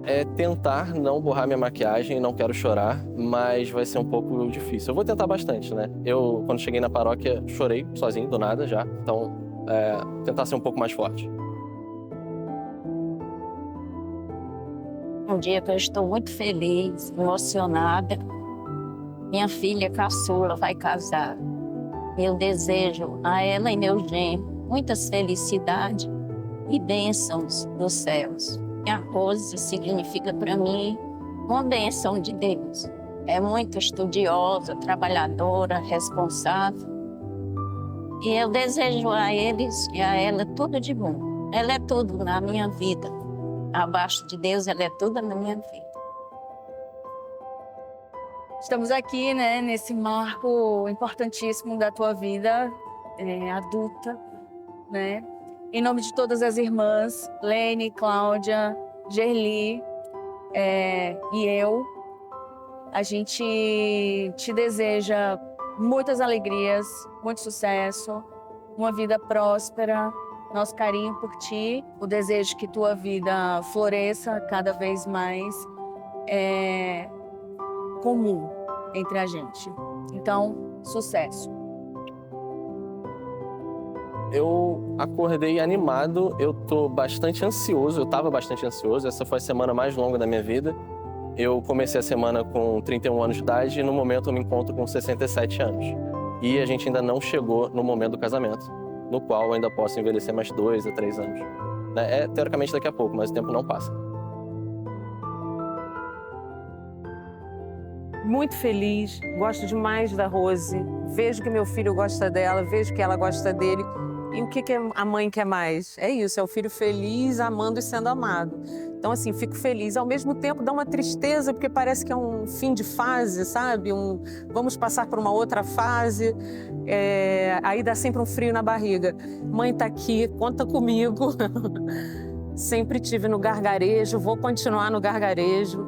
é tentar não borrar minha maquiagem, não quero chorar, mas vai ser um pouco difícil. Eu vou tentar bastante, né? Eu, quando cheguei na paróquia, chorei sozinho, do nada já. Então, tentar ser um pouco mais forte. Um dia que eu estou muito feliz, emocionada. Minha filha caçula vai casar. Eu desejo a ela e meu genro muitas felicidades e bênçãos dos céus. E a Rose significa para mim uma bênção de Deus. É muito estudiosa, trabalhadora, responsável. E eu desejo a eles e a ela tudo de bom. Ela é tudo na minha vida. Abaixo de Deus, ela é tudo na minha vida. Estamos aqui, né, nesse marco importantíssimo da tua vida adulta, né? Em nome de todas as irmãs, Lene, Cláudia, Gerli e eu, a gente te deseja muitas alegrias, muito sucesso, uma vida próspera, nosso carinho por ti, o desejo que tua vida floresça cada vez mais comum entre a gente. Então, sucesso. Eu acordei animado, eu tô bastante ansioso, eu tava bastante ansioso, essa foi a semana mais longa da minha vida. Eu comecei a semana com 31 anos de idade e no momento eu me encontro com 67 anos. E a gente ainda não chegou no momento do casamento, no qual eu ainda posso envelhecer mais 2 a 3 anos. É teoricamente daqui a pouco, mas o tempo não passa. Muito feliz, gosto demais da Rose, vejo que meu filho gosta dela, vejo que ela gosta dele. E o que a mãe quer mais? É isso, é o filho feliz, amando e sendo amado. Então, assim, fico feliz. Ao mesmo tempo, dá uma tristeza, porque parece que é um fim de fase, sabe? Vamos passar por uma outra fase. Aí dá sempre um frio na barriga. Mãe tá aqui, conta comigo. Sempre tive no gargarejo, vou continuar no gargarejo.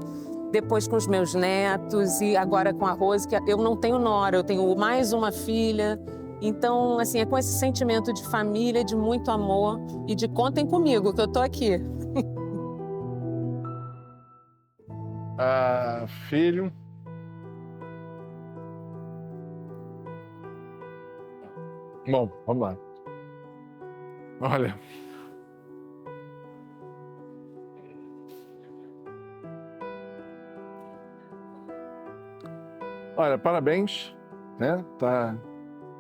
Depois com os meus netos e agora com a Rose, que eu não tenho nora, eu tenho mais uma filha. Então, assim, é com esse sentimento de família, de muito amor e de contem comigo, que eu tô aqui. Filho. Bom, vamos lá. Olha. Olha, parabéns, né? Tá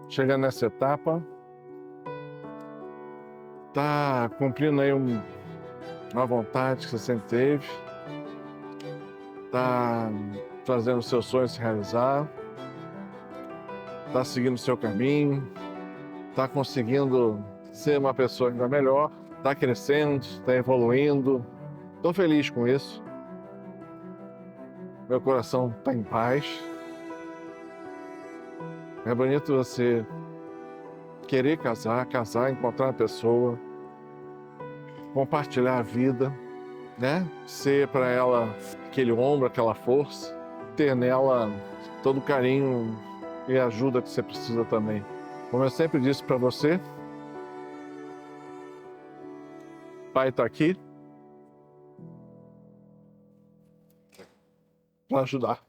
chegando nessa etapa. Tá cumprindo aí uma vontade que você sempre teve. Tá fazendo seus sonhos se realizar. Tá seguindo o seu caminho. Tá conseguindo ser uma pessoa ainda melhor. Tá crescendo, tá evoluindo. Tô feliz com isso. Meu coração tá em paz. É bonito você querer casar, encontrar uma pessoa, compartilhar a vida, né? Ser para ela aquele ombro, aquela força, ter nela todo o carinho e a ajuda que você precisa também. Como eu sempre disse para você, o pai está aqui para ajudar.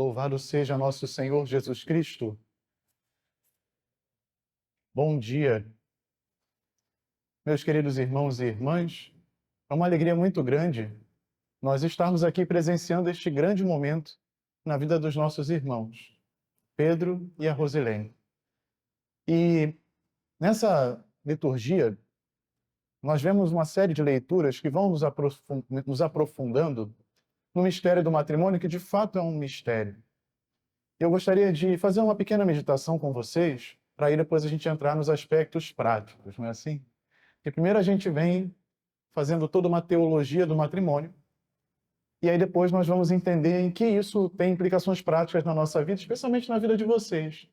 Louvado seja nosso Senhor Jesus Cristo. Bom dia, meus queridos irmãos e irmãs. É uma alegria muito grande nós estarmos aqui presenciando este grande momento na vida dos nossos irmãos, Pedro e a Rosilene. E nessa liturgia, nós vemos uma série de leituras que vão nos aprofundando no mistério do matrimônio, que de fato é um mistério. Eu gostaria de fazer uma pequena meditação com vocês, para aí depois a gente entrar nos aspectos práticos, não é assim? Porque primeiro a gente vem fazendo toda uma teologia do matrimônio, e aí depois nós vamos entender em que isso tem implicações práticas na nossa vida, especialmente na vida de vocês,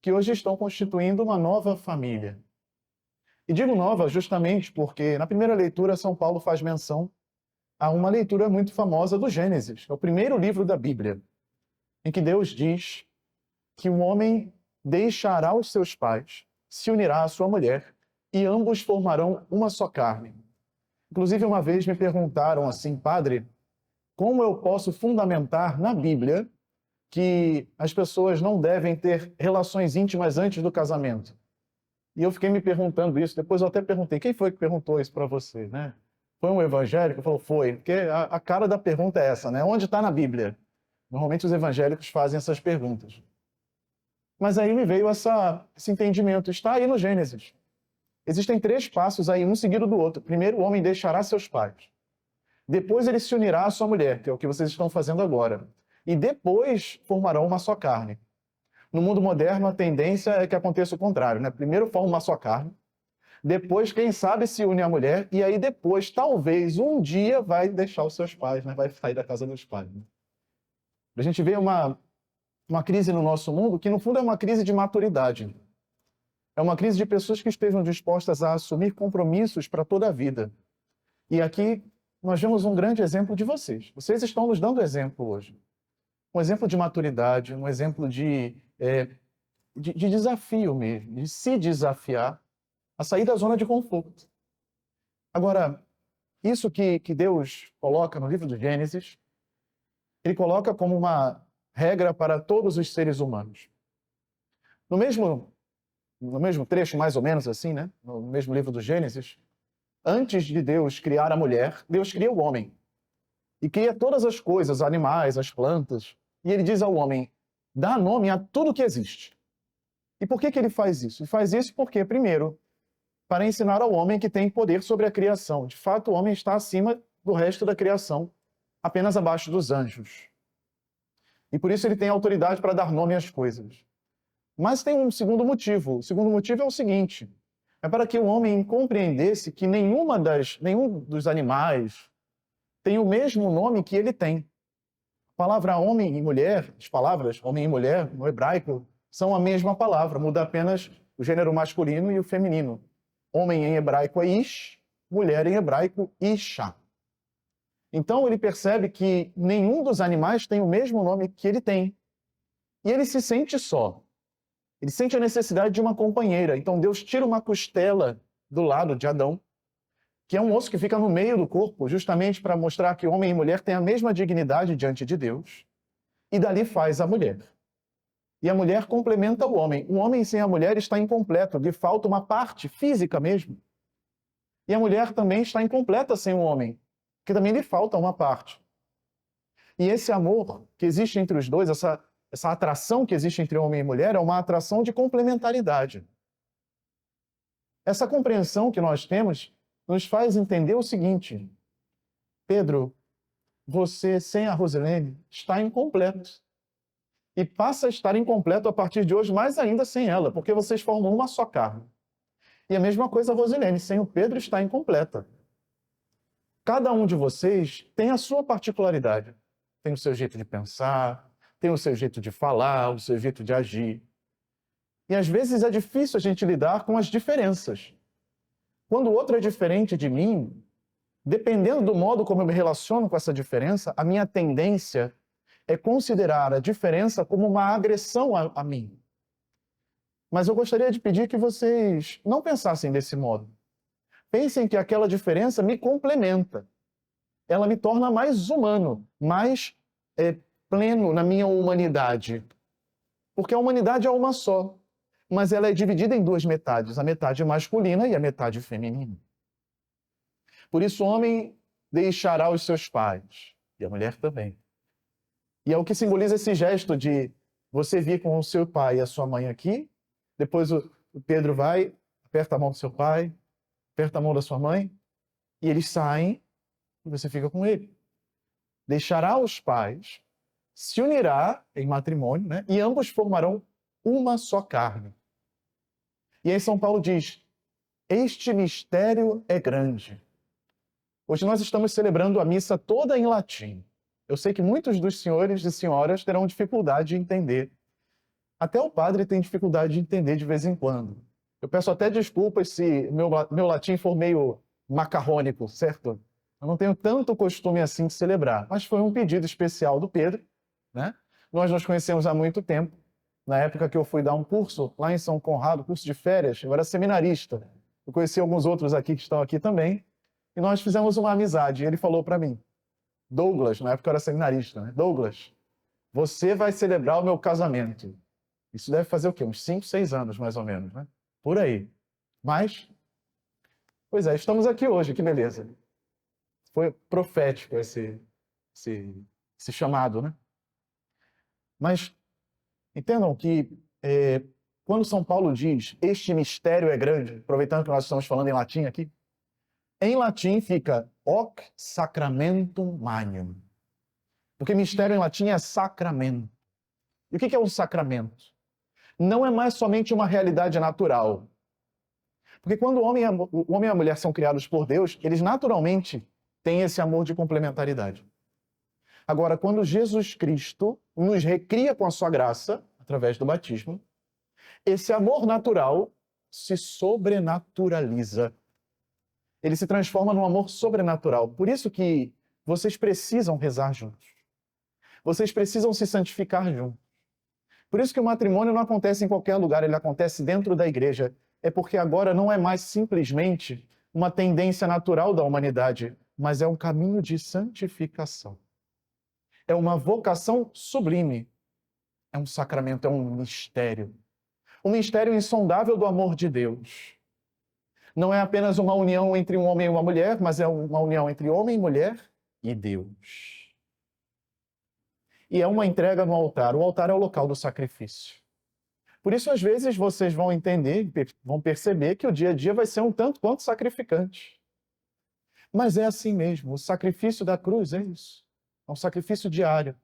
que hoje estão constituindo uma nova família. E digo nova justamente porque na primeira leitura São Paulo faz menção a uma leitura muito famosa do Gênesis, que é o primeiro livro da Bíblia, em que Deus diz que um homem deixará os seus pais, se unirá à sua mulher, e ambos formarão uma só carne. Inclusive, uma vez me perguntaram assim, padre, como eu posso fundamentar na Bíblia que as pessoas não devem ter relações íntimas antes do casamento? E eu fiquei me perguntando isso, depois eu até perguntei, quem foi que perguntou isso para você, né? Foi um evangélico? Falou, foi. Porque a cara da pergunta é essa, né? Onde está na Bíblia? Normalmente os evangélicos fazem essas perguntas. Mas aí me veio esse entendimento. Está aí no Gênesis. Existem 3 passos aí, um seguido do outro. Primeiro, o homem deixará seus pais. Depois ele se unirá à sua mulher, que é o que vocês estão fazendo agora. E depois formarão uma só carne. No mundo moderno, a tendência é que aconteça o contrário, né? Primeiro forma uma só carne. Depois, quem sabe, se une à mulher, e aí depois, talvez, um dia vai deixar os seus pais, né? Vai sair da casa dos pais. Né? A gente vê uma crise no nosso mundo que, no fundo, é uma crise de maturidade. É uma crise de pessoas que estejam dispostas a assumir compromissos para toda a vida. E aqui nós vemos um grande exemplo de vocês. Vocês estão nos dando exemplo hoje. Um exemplo de maturidade, um exemplo de desafio mesmo, de se desafiar a sair da zona de conforto. Agora, isso que Deus coloca no livro do Gênesis, ele coloca como uma regra para todos os seres humanos. No mesmo trecho, mais ou menos assim, né? No mesmo livro do Gênesis, antes de Deus criar a mulher, Deus cria o homem. E cria todas as coisas, os animais, as plantas. E ele diz ao homem, dá nome a tudo que existe. E por que ele faz isso? Ele faz isso porque, primeiro, para ensinar ao homem que tem poder sobre a criação. De fato, o homem está acima do resto da criação, apenas abaixo dos anjos. E por isso ele tem autoridade para dar nome às coisas. Mas tem um segundo motivo. O segundo motivo é o seguinte, é para que o homem compreendesse que nenhum dos animais tem o mesmo nome que ele tem. A palavra homem e mulher, as palavras homem e mulher, no hebraico, são a mesma palavra, muda apenas o gênero masculino e o feminino. Homem em hebraico é ish, mulher em hebraico isha. Então ele percebe que nenhum dos animais tem o mesmo nome que ele tem. E ele se sente só. Ele sente a necessidade de uma companheira. Então Deus tira uma costela do lado de Adão, que é um osso que fica no meio do corpo, justamente para mostrar que homem e mulher têm a mesma dignidade diante de Deus. E dali faz a mulher. E a mulher complementa o homem. O homem sem a mulher está incompleto, lhe falta uma parte física mesmo. E a mulher também está incompleta sem o homem, porque também lhe falta uma parte. E esse amor que existe entre os dois, essa atração que existe entre homem e mulher, é uma atração de complementaridade. Essa compreensão que nós temos nos faz entender o seguinte, Pedro, você sem a Rosilene está incompleto. E passa a estar incompleto a partir de hoje, mais ainda sem ela, porque vocês formam uma só carne. E a mesma coisa a Rosilene, sem o Pedro está incompleta. Cada um de vocês tem a sua particularidade. Tem o seu jeito de pensar, tem o seu jeito de falar, o seu jeito de agir. E às vezes é difícil a gente lidar com as diferenças. Quando o outro é diferente de mim, dependendo do modo como eu me relaciono com essa diferença, a minha tendência é considerar a diferença como uma agressão a mim. Mas eu gostaria de pedir que vocês não pensassem desse modo. Pensem que aquela diferença me complementa. Ela me torna mais humano, mais pleno na minha humanidade. Porque a humanidade é uma só, mas ela é dividida em duas metades, a metade masculina e a metade feminina. Por isso o homem deixará os seus pais, e a mulher também. E é o que simboliza esse gesto de você vir com o seu pai e a sua mãe aqui, depois o Pedro vai, aperta a mão do seu pai, aperta a mão da sua mãe, e eles saem e você fica com ele. Deixará os pais, se unirá em matrimônio, né? E ambos formarão uma só carne. E aí São Paulo diz, este mistério é grande. Hoje nós estamos celebrando a missa toda em latim. Eu sei que muitos dos senhores e senhoras terão dificuldade de entender. Até o padre tem dificuldade de entender de vez em quando. Eu peço até desculpas se meu latim for meio macarrônico, certo? Eu não tenho tanto costume assim de celebrar, mas foi um pedido especial do Pedro, né? Nós nos conhecemos há muito tempo. Na época que eu fui dar um curso lá em São Conrado, curso de férias, eu era seminarista. Eu conheci alguns outros aqui que estão aqui também, e nós fizemos uma amizade. E ele falou para mim, Douglas, na época eu era seminarista, né? Douglas, você vai celebrar o meu casamento. Isso deve fazer o quê? Uns 5, 6 anos, mais ou menos, né? Por aí. Mas, pois é, estamos aqui hoje, que beleza. Foi profético esse chamado, né? Mas entendam que quando São Paulo diz este mistério é grande, aproveitando que nós estamos falando em latim aqui, em latim fica hoc sacramentum magnum. Porque mistério em latim é sacramento. E o que é um sacramento? Não é mais somente uma realidade natural. Porque quando o homem e a mulher são criados por Deus, eles naturalmente têm esse amor de complementaridade. Agora, quando Jesus Cristo nos recria com a sua graça, através do batismo, esse amor natural se sobrenaturaliza. Ele se transforma num amor sobrenatural. Por isso que vocês precisam rezar juntos. Vocês precisam se santificar juntos. Por isso que o matrimônio não acontece em qualquer lugar, ele acontece dentro da igreja. É porque agora não é mais simplesmente uma tendência natural da humanidade, mas é um caminho de santificação. É uma vocação sublime. É um sacramento, é um mistério. Um mistério insondável do amor de Deus. Não é apenas uma união entre um homem e uma mulher, mas é uma união entre homem, mulher e Deus. E é uma entrega no altar. O altar é o local do sacrifício. Por isso, às vezes, vocês vão entender, vão perceber que o dia a dia vai ser um tanto quanto sacrificante. Mas é assim mesmo. O sacrifício da cruz é isso. É um sacrifício diário.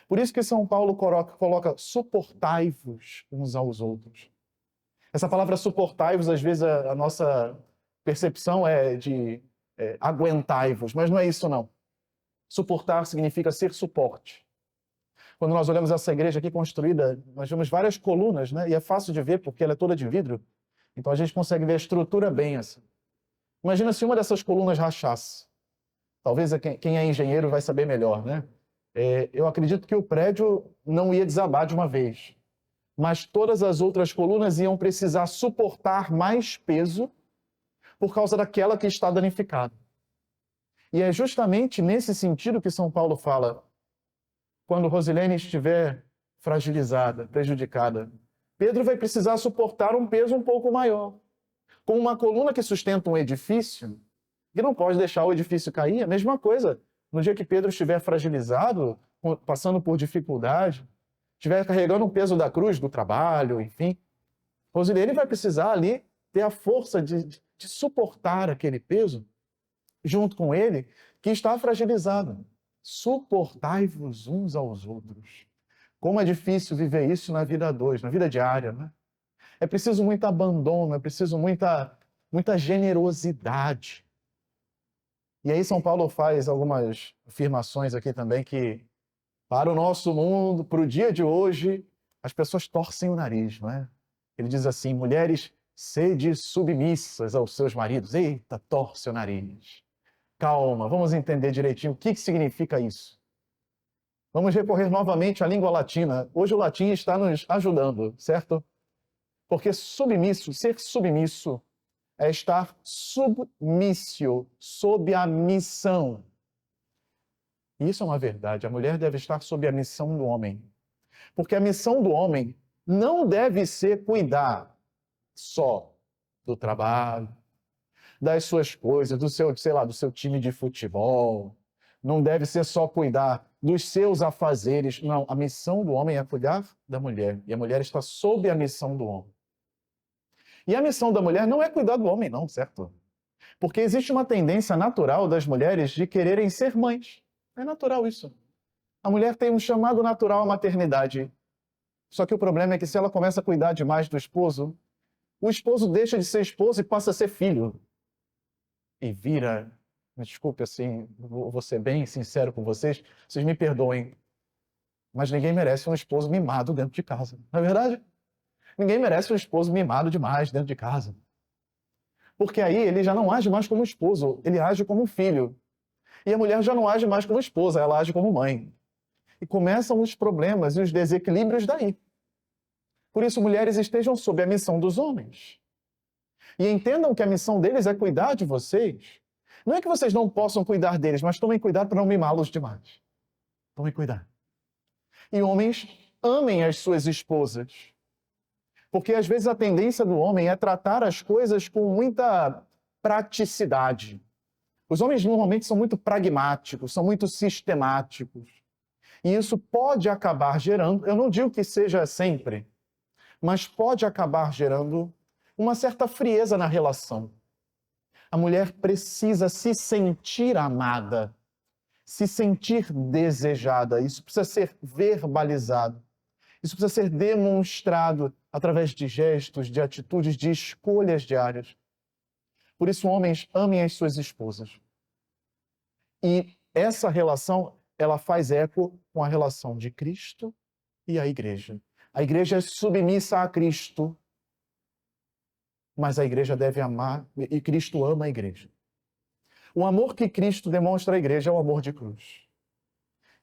Por isso que São Paulo coloca suportai-vos uns aos outros. Essa palavra suportai-vos, às vezes a nossa percepção é de aguentai-vos, mas não é isso não. Suportar significa ser suporte. Quando nós olhamos essa igreja aqui construída, nós vemos várias colunas, né? E é fácil de ver porque ela é toda de vidro. Então a gente consegue ver a estrutura bem assim. Imagina se uma dessas colunas rachasse. Talvez quem é engenheiro vai saber melhor, né? Eu acredito que o prédio não ia desabar de uma vez, mas todas as outras colunas iam precisar suportar mais peso por causa daquela que está danificada. E é justamente nesse sentido que São Paulo fala, quando Rosilene estiver fragilizada, prejudicada, Pedro vai precisar suportar um peso um pouco maior. Com uma coluna que sustenta um edifício, que não pode deixar o edifício cair, a mesma coisa. No dia que Pedro estiver fragilizado, passando por dificuldade, estiver carregando o peso da cruz, do trabalho, enfim, Rosilene vai precisar ali ter a força de suportar aquele peso junto com ele, que está fragilizado. Suportai-vos uns aos outros. Como é difícil viver isso na vida a dois, na vida diária, né? É preciso muito abandono, é preciso muita generosidade. E aí São Paulo faz algumas afirmações aqui também que, para o nosso mundo, para o dia de hoje, as pessoas torcem o nariz, não é? Ele diz assim, mulheres, sede submissas aos seus maridos. Eita, torce o nariz. Calma, vamos entender direitinho o que significa isso. Vamos recorrer novamente à língua latina. Hoje o latim está nos ajudando, certo? Porque submisso, ser submisso, é estar submissio, sob a missão. E isso é uma verdade. A mulher deve estar sob a missão do homem. Porque a missão do homem não deve ser cuidar só do trabalho, das suas coisas, do seu, sei lá, do seu time de futebol. Não deve ser só cuidar dos seus afazeres. Não, a missão do homem é cuidar da mulher. E a mulher está sob a missão do homem. E a missão da mulher não é cuidar do homem, não, certo? Porque existe uma tendência natural das mulheres de quererem ser mães. É natural isso. A mulher tem um chamado natural à maternidade. Só que o problema é que se ela começa a cuidar demais do esposo, o esposo deixa de ser esposo e passa a ser filho. E vira, me desculpe assim, vou ser bem sincero com vocês me perdoem, mas ninguém merece um esposo mimado dentro de casa. Não é verdade? Ninguém merece um esposo mimado demais dentro de casa. Porque aí ele já não age mais como esposo, ele age como filho. E a mulher já não age mais como esposa, ela age como mãe. E começam os problemas e os desequilíbrios daí. Por isso, mulheres estejam sob a missão dos homens. E entendam que a missão deles é cuidar de vocês. Não é que vocês não possam cuidar deles, mas tomem cuidado para não mimá-los demais. Tomem cuidado. E homens, amem as suas esposas. Porque às vezes a tendência do homem é tratar as coisas com muita praticidade. Os homens normalmente são muito pragmáticos, são muito sistemáticos. E isso pode acabar gerando, eu não digo que seja sempre, mas pode acabar gerando uma certa frieza na relação. A mulher precisa se sentir amada, se sentir desejada. Isso precisa ser verbalizado. Isso precisa ser demonstrado através de gestos, de atitudes, de escolhas diárias. Por isso, homens, amem as suas esposas. E essa relação, ela faz eco com a relação de Cristo e a igreja. A igreja é submissa a Cristo, mas a igreja deve amar, e Cristo ama a igreja. O amor que Cristo demonstra à igreja é o amor de cruz.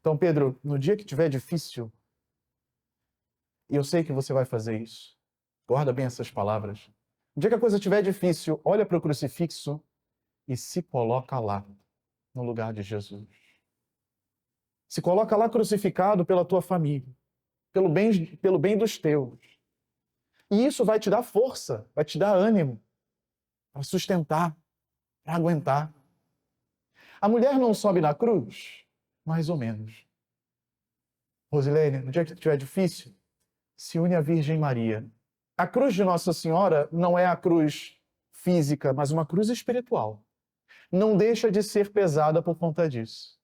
Então, Pedro, no dia que tiver difícil, e eu sei que você vai fazer isso, guarda bem essas palavras. No dia que a coisa estiver difícil, olha para o crucifixo e se coloca lá, no lugar de Jesus. Se coloca lá crucificado pela tua família, pelo bem dos teus. E isso vai te dar força, vai te dar ânimo para sustentar, para aguentar. A mulher não sobe na cruz? Mais ou menos. Rosilene, no dia que estiver difícil, se une à Virgem Maria. A cruz de Nossa Senhora não é a cruz física, mas uma cruz espiritual. Não deixa de ser pesada por conta disso.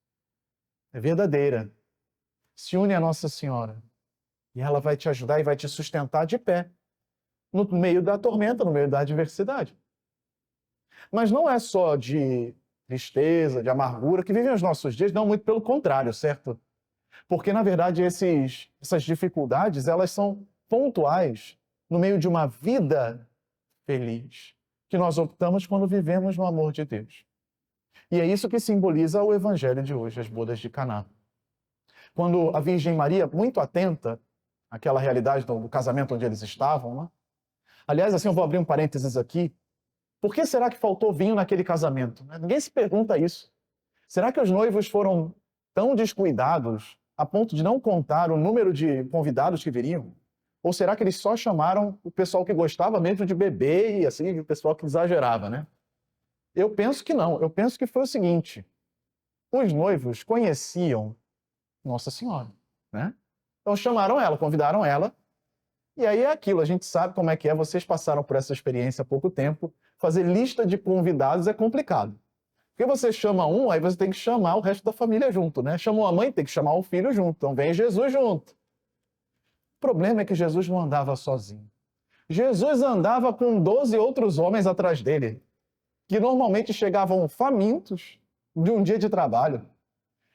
É verdadeira. Se une a Nossa Senhora. E ela vai te ajudar e vai te sustentar de pé. No meio da tormenta, no meio da adversidade. Mas não é só de tristeza, de amargura que vivem os nossos dias, não, muito pelo contrário, certo? Porque, na verdade, essas dificuldades, elas são pontuais no meio de uma vida feliz que nós optamos quando vivemos no amor de Deus. E é isso que simboliza o evangelho de hoje, as bodas de Caná. Quando a Virgem Maria, muito atenta àquela realidade do casamento onde eles estavam, né? Aliás, assim, eu vou abrir um parênteses aqui. Por que será que faltou vinho naquele casamento? Ninguém se pergunta isso. Será que os noivos foram tão descuidados a ponto de não contar o número de convidados que viriam? Ou será que eles só chamaram o pessoal que gostava mesmo de beber e assim, o pessoal que exagerava, né? Eu penso que não. Eu penso que foi o seguinte. Os noivos conheciam Nossa Senhora, né? Então chamaram ela, convidaram ela. E aí é aquilo, a gente sabe como é que é. Vocês passaram por essa experiência há pouco tempo. Fazer lista de convidados é complicado. Porque você chama um, aí você tem que chamar o resto da família junto, né? Chamou a mãe, tem que chamar o filho junto. Então vem Jesus junto. O problema é que Jesus não andava sozinho. Jesus andava com 12 outros homens atrás dele, que normalmente chegavam famintos de um dia de trabalho.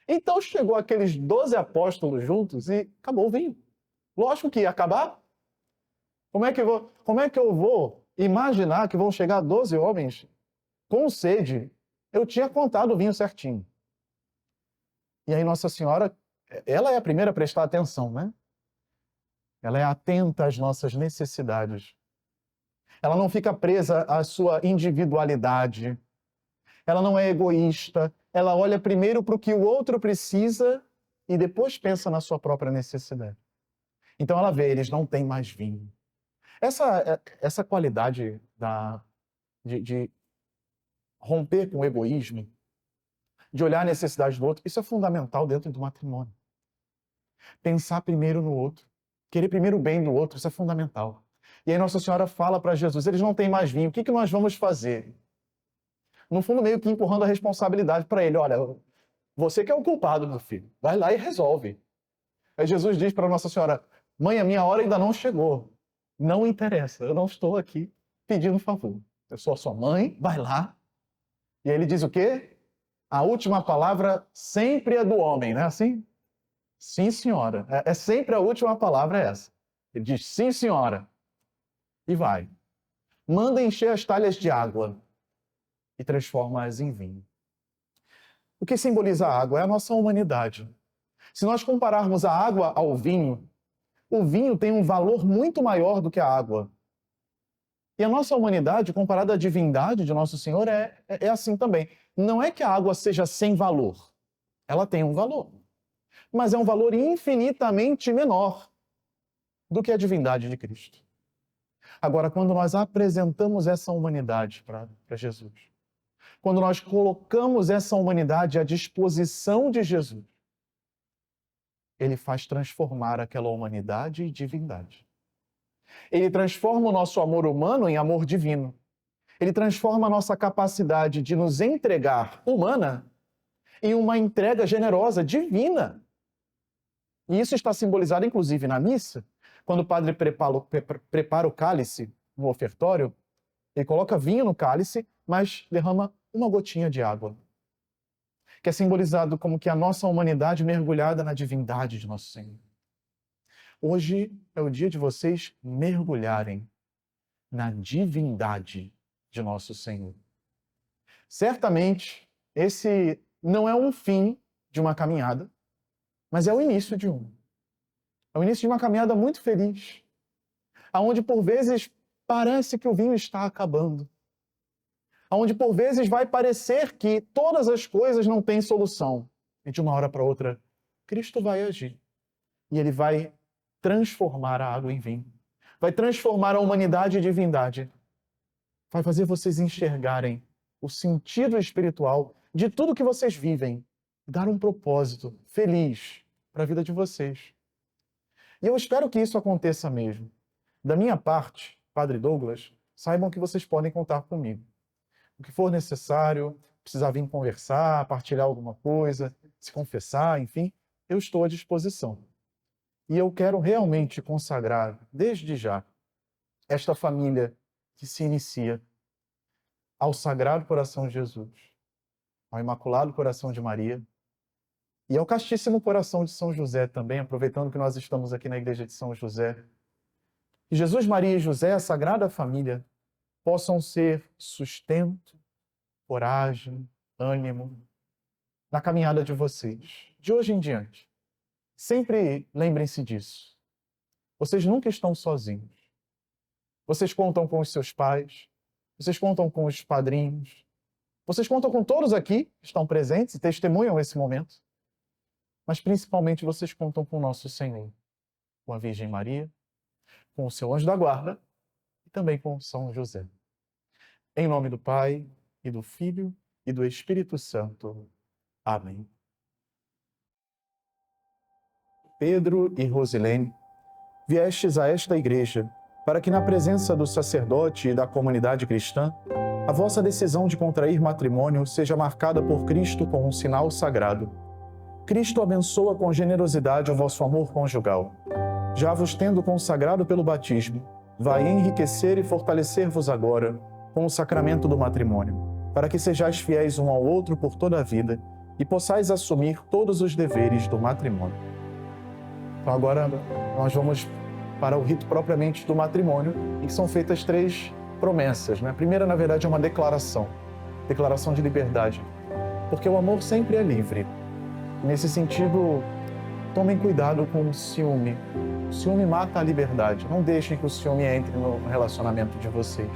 Então chegou aqueles 12 apóstolos juntos e acabou o vinho. Lógico que ia acabar. Como é que eu vou imaginar que vão chegar 12 homens com sede? Eu tinha contado o vinho certinho. E aí Nossa Senhora, ela é a primeira a prestar atenção, né? Ela é atenta às nossas necessidades. Ela não fica presa à sua individualidade. Ela não é egoísta. ela olha primeiro para o que o outro precisa e depois pensa na sua própria necessidade. Então ela vê, eles não têm mais vinho. Essa qualidade de romper com o egoísmo, de olhar a necessidade do outro, isso é fundamental dentro do matrimônio. Pensar primeiro no outro, querer primeiro o bem do outro, isso é fundamental. E aí Nossa Senhora fala para Jesus, eles não têm mais vinho, o que nós vamos fazer? No fundo, meio que empurrando a responsabilidade para ele, olha, você que é o culpado, meu filho, vai lá e resolve. Aí Jesus diz para Nossa Senhora, mãe, a minha hora ainda não chegou, não interessa, eu não estou aqui pedindo favor. Eu sou a sua mãe, vai lá. E aí ele diz o quê? A última palavra sempre é do homem, não é assim? Sim, senhora. É sempre a última palavra é essa. Ele diz, sim, senhora. E vai. Manda encher as talhas de água e transforma-as em vinho. O que simboliza a água? É a nossa humanidade. Se nós compararmos a água ao vinho, o vinho tem um valor muito maior do que a água. E a nossa humanidade, comparada à divindade de Nosso Senhor, é assim também. Não é que a água seja sem valor. Ela tem um valor. Mas é um valor infinitamente menor do que a divindade de Cristo. Agora, quando nós apresentamos essa humanidade para Jesus, quando nós colocamos essa humanidade à disposição de Jesus, ele faz transformar aquela humanidade em divindade. Ele transforma o nosso amor humano em amor divino. Ele transforma a nossa capacidade de nos entregar humana em uma entrega generosa, divina. E isso está simbolizado, inclusive, na missa, quando o padre prepara o cálice no ofertório, ele coloca vinho no cálice, mas derrama uma gotinha de água, que é simbolizado como que a nossa humanidade mergulhada na divindade de Nosso Senhor. Hoje é o dia de vocês mergulharem na divindade de Nosso Senhor. Certamente, esse não é um fim de uma caminhada, mas é o início de uma. É o início de uma caminhada muito feliz, aonde por vezes parece que o vinho está acabando, aonde por vezes vai parecer que todas as coisas não têm solução. E de uma hora para outra, Cristo vai agir. E ele vai transformar a água em vinho. Vai transformar a humanidade em divindade. Vai fazer vocês enxergarem o sentido espiritual de tudo que vocês vivem. Dar um propósito feliz para a vida de vocês. E eu espero que isso aconteça mesmo. Da minha parte, Padre Douglas, saibam que vocês podem contar comigo. O que for necessário, precisar vir conversar, partilhar alguma coisa, se confessar, enfim, eu estou à disposição. E eu quero realmente consagrar, desde já, esta família que se inicia ao Sagrado Coração de Jesus, ao Imaculado Coração de Maria e ao Castíssimo Coração de São José também, aproveitando que nós estamos aqui na Igreja de São José. Que Jesus, Maria e José, a Sagrada Família, possam ser sustento, coragem, ânimo na caminhada de vocês, de hoje em diante. Sempre lembrem-se disso. Vocês nunca estão sozinhos. Vocês contam com os seus pais, vocês contam com os padrinhos, vocês contam com todos aqui que estão presentes e testemunham esse momento. Mas principalmente vocês contam com o nosso Senhor, com a Virgem Maria, com o seu anjo da guarda e também com São José. Em nome do Pai, e do Filho, e do Espírito Santo. Amém. Pedro e Rosilene, viestes a esta igreja para que na presença do sacerdote e da comunidade cristã, a vossa decisão de contrair matrimônio seja marcada por Cristo com um sinal sagrado. Cristo abençoa com generosidade o vosso amor conjugal. Já vos tendo consagrado pelo batismo, vai enriquecer e fortalecer-vos agora com o sacramento do matrimônio, para que sejais fiéis um ao outro por toda a vida e possais assumir todos os deveres do matrimônio. Então agora nós vamos para o rito propriamente do matrimônio, em que são feitas 3 promessas. A primeira, na verdade, é uma declaração de liberdade, porque o amor sempre é livre. Nesse sentido, tomem cuidado com o ciúme. O ciúme mata a liberdade. Não deixem que o ciúme entre no relacionamento de vocês.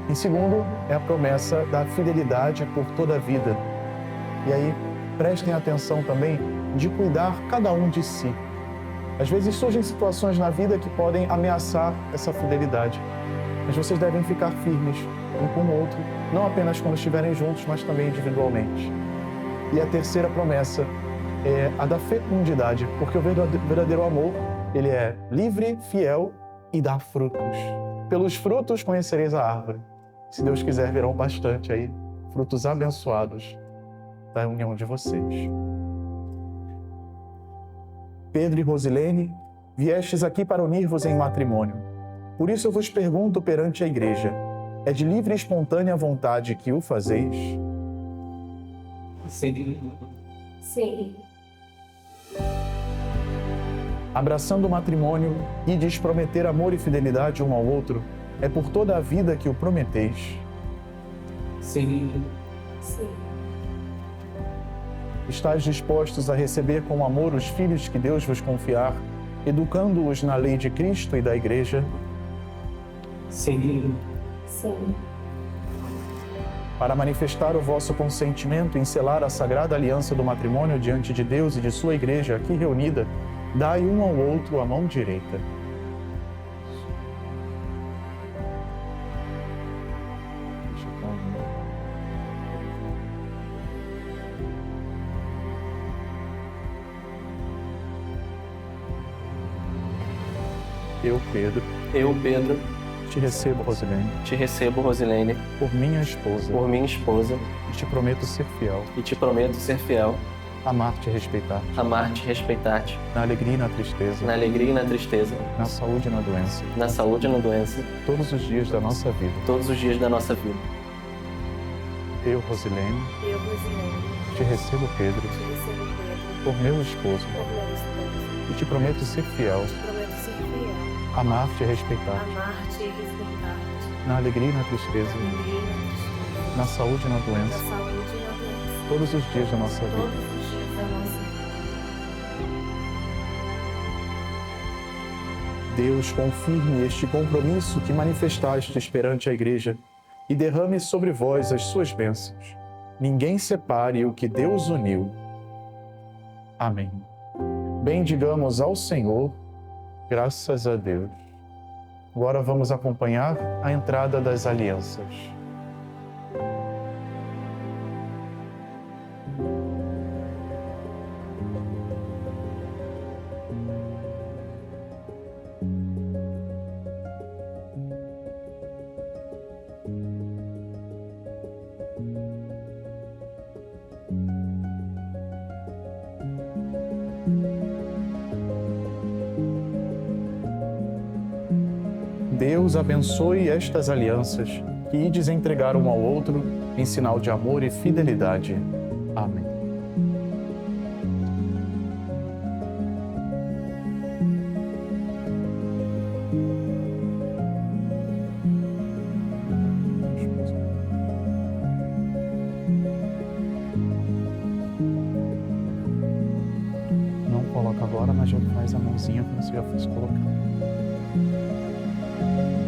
Em segundo, é a promessa da fidelidade por toda a vida. E aí, prestem atenção também de cuidar cada um de si. Às vezes surgem situações na vida que podem ameaçar essa fidelidade, mas vocês devem ficar firmes um com o outro, não apenas quando estiverem juntos, mas também individualmente. E a terceira promessa é a da fecundidade, porque o verdadeiro amor, ele é livre, fiel e dá frutos. Pelos frutos conhecereis a árvore. Se Deus quiser, verão bastante aí, frutos abençoados da união de vocês. Pedro e Rosilene, viestes aqui para unir-vos em matrimônio. Por isso eu vos pergunto perante a igreja, é de livre e espontânea vontade que o fazeis? Sim. Sim. Abraçando o matrimônio, ides prometer amor e fidelidade um ao outro, é por toda a vida que o prometeis. Sim. Sim. Estais dispostos a receber com amor os filhos que Deus vos confiar, educando-os na lei de Cristo e da Igreja? Sim. Sim. Para manifestar o vosso consentimento em selar a sagrada aliança do matrimônio diante de Deus e de sua Igreja aqui reunida, dai um ao outro a mão direita. Eu, Pedro, te recebo, Rosilene, Te recebo, Rosilene, por minha esposa, por minha esposa, e te prometo ser fiel, e te prometo ser fiel, amar-te e respeitar-te, amar-te e respeitar-te, na alegria e na tristeza, na alegria e na tristeza, na saúde e na doença, na saúde e na doença, todos os dias da nossa vida. todos os dias da nossa vida. Eu, Rosilene, Eu, Rosilene, te recebo, Pedro, te recebo, Pedro, por meu esposo, por meu esposo. e te prometo ser fiel, Prometo ser fiel, amar-te e respeitar-te, amar-te e respeitar-te, na alegria e na tristeza, na alegria e na tristeza, na saúde e na na doença, saúde e na doença, todos os dias da nossa vida. todos os dias da nossa vida. Deus confirme este compromisso que manifestastes perante a Igreja e derrame sobre vós as suas bênçãos. Ninguém separe o que Deus uniu. Amém. Bendigamos ao Senhor, graças a Deus. Agora vamos acompanhar a entrada das alianças. Deus abençoe estas alianças que ides entregar um ao outro em sinal de amor e fidelidade. Amém. Não coloca agora, mas já faz a mãozinha como se já fosse colocar.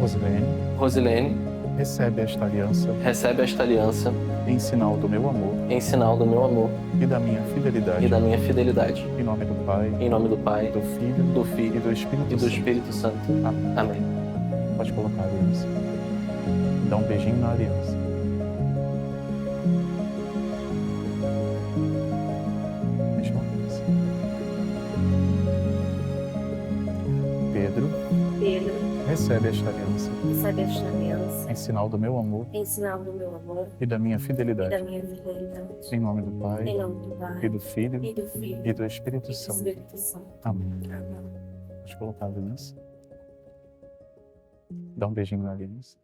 Rosilene, Rosilene, recebe esta aliança recebe esta aliança em sinal do meu amor em sinal do meu amor e da minha fidelidade. e da minha fidelidade. Em nome do Pai, Em nome do Pai, do Filho do e Filho do Espírito e do Santo. Espírito Santo. Amém. Amém. Pode colocar a aliança. Dá um beijinho na aliança. Mesma coisa. Pedro, Pedro, recebe esta aliança recebe esta aliança em sinal do meu amor em sinal do meu amor e da minha e da fidelidade. minha fidelidade. Em nome do Em Pai, nome do Pai, e do Filho e do Filho, e do Espírito e do Santo. Espírito Santo. Amém. Amém. Pode colocar a aliança. Dá um beijinho na aliança.